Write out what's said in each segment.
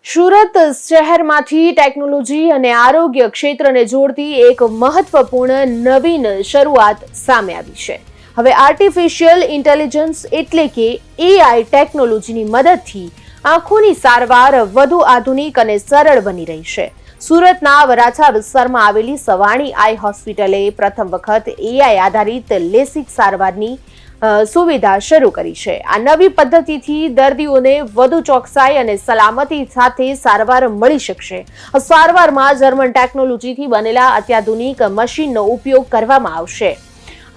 સુરત શહેરમાંથી ટેકનોલોજી અને આરોગ્ય ક્ષેત્રને જોડતી એક મહત્વપૂર્ણ નવીન શરૂઆત સામે આવી છે। હવે આર્ટિફિશિયલ ઇન્ટેલિજન્સ એટલે કે AI ટેકનોલોજીની મદદથી આંખોની સારવાર વધુ આધુનિક અને સરળ બની રહી છે। સુરતના વરાછા વિસ્તારમાં આવેલી સવાણી આઈ હોસ્પિટલે પ્રથમ વખત AI આધારિત લેસિક સારવારની સુવિધા શરૂ કરી છે। આ નવી પદ્ધતિથી દર્દીઓને વધુ ચોકસાઈ અને સલામતી સાથે સારવાર મળી શકશે। આ સારવારમાં જર્મન ટેકનોલોજીથી બનેલા અત્યાધુનિક મશીનનો ઉપયોગ કરવામાં આવશે।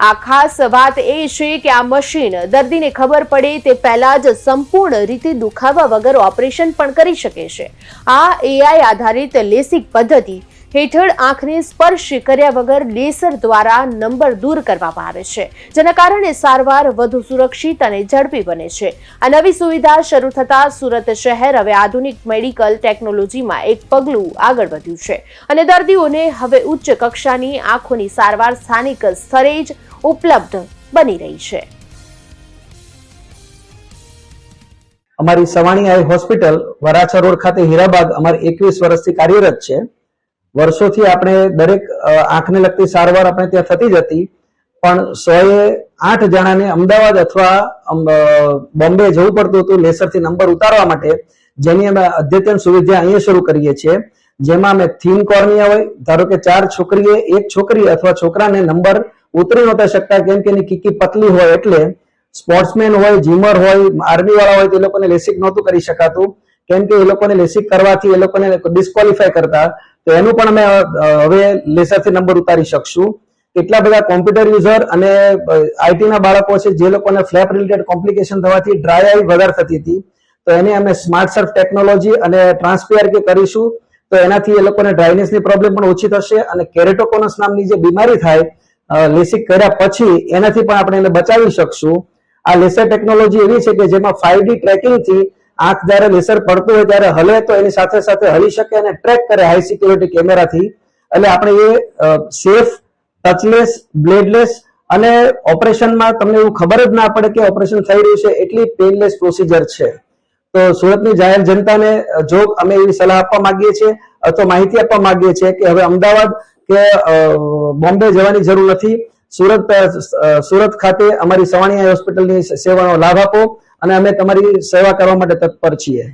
આ ખાસ વાત એ છે કે આ મશીન દર્દીને ખબર પડે તે પહેલા જ સંપૂર્ણ રીતે દુખાવા વગર ઓપરેશન પણ કરી શકે છે। આ AI આધારિત લેસિક પદ્ધતિ હેઠળ આંખને સ્પર્શ કર્યા વગર લેસર દ્વારા નંબર દૂર કરવામાં આવે છે, જેના કારણે સારવાર વધુ સુરક્ષિત અને ઝડપી બને છે। આ નવી સુવિધા શરૂ થતા સુરત શહેર હવે આધુનિક મેડિકલ ટેકનોલોજીમાં એક પગલું આગળ વધ્યું છે અને દર્દીઓને હવે ઉચ્ચ કક્ષાની આંખોની સારવાર સ્થાનિક સ્તરે જ ઉપલબ્ધ બની રહી છે। અમારી સવાણી આઈ હોસ્પિટલ વરાછા રોડ ખાતે હીરાબાગ અમારી 21 વર્ષથી કાર્યરત છે। વર્ષોથી આપણે દરેક આંખને લગતી સારવાર આપણે ત્યાં થતી જ હતી, પણ 108 જણાને અમદાવાદ અથવા બોમ્બે જવું પડતું હતું લેસરથી નંબર ઉતારવા માટે, જેની અમે અદ્યતન સુવિધા અહીંયા શરૂ કરીએ છીએ, જેમાં અમે થીન કોર્નિયા હોય, ધારો કે 4 છોકરીએ 1 છોકરી અથવા છોકરાને નંબર ઉતરી નહોતા શકતા કેમ કે એની કીકી પતલી હોય, એટલે સ્પોર્ટ્સમેન હોય, જીમર હોય, આર્મી વાળા હોય તો એ લોકોને લેસિક નહોતું કરી શકાતું કેમ કે એ લોકોને લેસિક કરવાથી એ લોકોને ડિસ્ક્વોલિફાય કરતા, તો એનું પણ અમે હવે લેસરથી નંબર ઉતારી શકશું। એટલા બધા કોમ્પ્યુટર યુઝર અને આઈટી ના બાળકો છે જે લોકોને ફ્લેપ રિલેટેડ કોમ્પ્લિકેશન થવાથી ડ્રાય આઈ વધારે થતી હતી, તો એને અમે સ્માર્ટ સર્ફ ટેકનોલોજી અને ટ્રાન્સપીઆરકે કરીશું, તો એનાથી એ લોકોને ડ્રાયનેસની પ્રોબ્લેમ પણ ઓછી થશે અને કેરેટોકોનસ નામની જે બીમારી થાય લેસિક કર્યા પછી એનાથી પણ આપણે એને બચાવી શકશું। આ લેસર ટેકનોલોજી એવી છે કે જેમાં 5D ટ્રેકિંગથી આંખ જ્યારે લેસર પડતું હોય ત્યારે હલે તો એની સાથે સાથે હલી શકે અને ટ્રેક કરે હાઈ સિક્યોરિટી કેમેરાથી, એટલે આપણે એ સેફ, ટચલેસ, બ્લેડલેસ અને ઓપરેશનમાં તમને એવું ખબર જ ના પડે કે ઓપરેશન થઈ રહ્યું છે એટલી પેનલેસ પ્રોસિજર છે। તો સુરતની જાહેર જનતાને જો અમે એવી સલાહ આપવા માંગીએ છીએ અથવા માહિતી આપવા માંગીએ છીએ કે હવે અમદાવાદ કે બોમ્બે જવાની જરૂર નથી, સુરત ખાતે અમારી સવાણી આઈ હોસ્પિટલની સેવાનો લાભ આપો અને અમે તમારી સેવા કરવા માટે તત્પર છીએ।